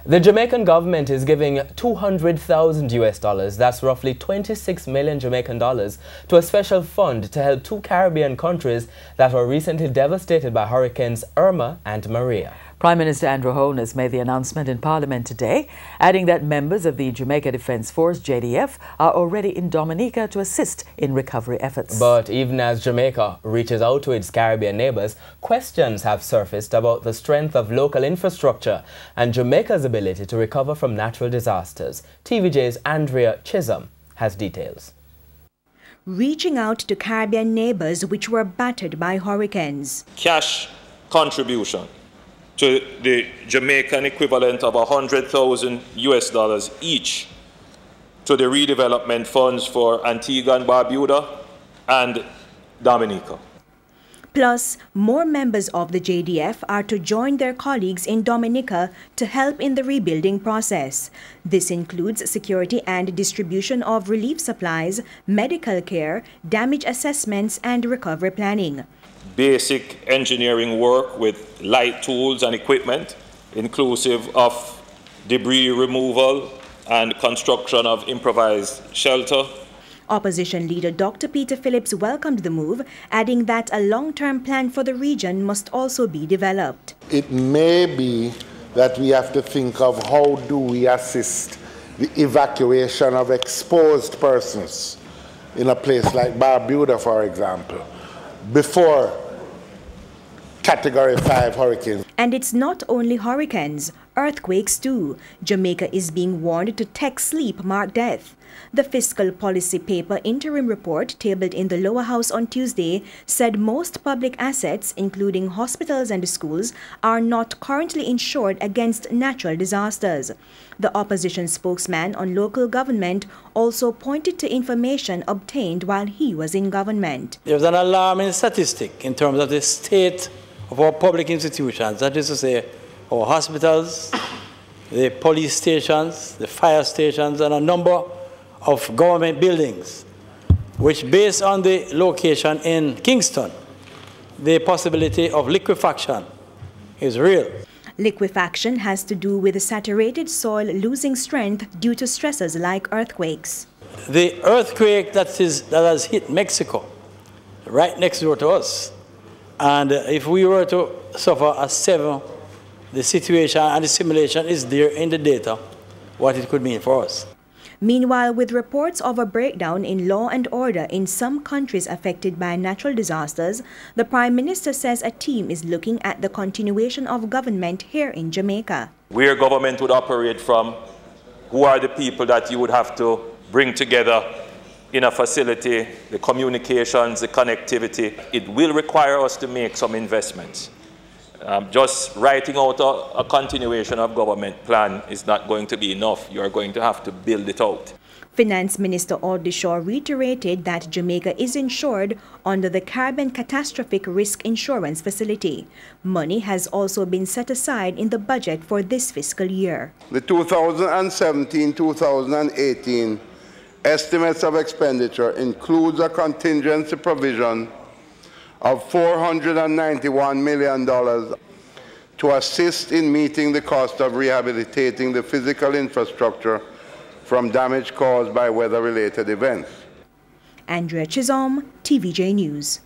The Jamaican government is giving $200,000 that's roughly 26 million Jamaican dollars, to a special fund to help two Caribbean countries that were recently devastated by hurricanes Irma and Maria. Prime Minister ANDREA HOLNESS made the announcement in Parliament today, adding that members of the Jamaica Defence Force, JDF, are already in Dominica to assist in recovery efforts. But even as Jamaica reaches out to its Caribbean neighbors, questions have surfaced about the strength of local infrastructure and Jamaica's ability to recover from natural disasters. TVJ's ANDREA CHISHOLM has details. Reaching out to Caribbean neighbors which were battered by hurricanes. Cash contribution to the Jamaican equivalent of $100,000 each to the redevelopment funds for Antigua and Barbuda and Dominica. Plus, more members of the JDF are to join their colleagues in Dominica to help in the rebuilding process. This includes security and distribution of relief supplies, medical care, damage assessments, and recovery planning. Basic engineering work with light tools and equipment, inclusive of debris removal and construction of improvised shelter. Opposition leader Dr. Peter Phillips welcomed the move, adding that a long-term plan for the region must also be developed. It may be that we have to think of how do we assist the evacuation of exposed persons in a place like Barbuda, for example, before Category 5 hurricanes. And it's not only hurricanes, earthquakes too. Jamaica is being warned to tech sleep mark death. The Fiscal Policy Paper interim report tabled in the lower house on Tuesday said most public assets, including hospitals and schools, are not currently insured against natural disasters. The opposition spokesman on local government also pointed to information obtained while he was in government. There's an alarming statistic in terms of the state of our public institutions, that is to say, our hospitals, the police stations, the fire stations, and a number of government buildings, which, based on the location in Kingston, the possibility of liquefaction is real. Liquefaction has to do with the saturated soil losing strength due to stresses like earthquakes. The earthquake that has hit Mexico, right next door to us, and if we were to suffer a 7, the situation and the simulation is there in the data, what it could mean for us. Meanwhile, with reports of a breakdown in law and order in some countries affected by natural disasters, the Prime Minister says a team is looking at the continuation of government here in Jamaica. Where government would operate from, who are the people that you would have to bring together in a facility, the communications, the connectivity. It will require us to make some investments. Just writing out a continuation of government plan is not going to be enough. You are going to have to build it out. Finance Minister AUDLEY reiterated that Jamaica is insured under the Caribbean Catastrophic Risk Insurance Facility. Money has also been set aside in the budget for this fiscal year. The 2017-2018 estimates of expenditure includes a contingency provision of $491 million to assist in meeting the cost of rehabilitating the physical infrastructure from damage caused by weather-related events. ANDREA CHISHOLM, TVJ News.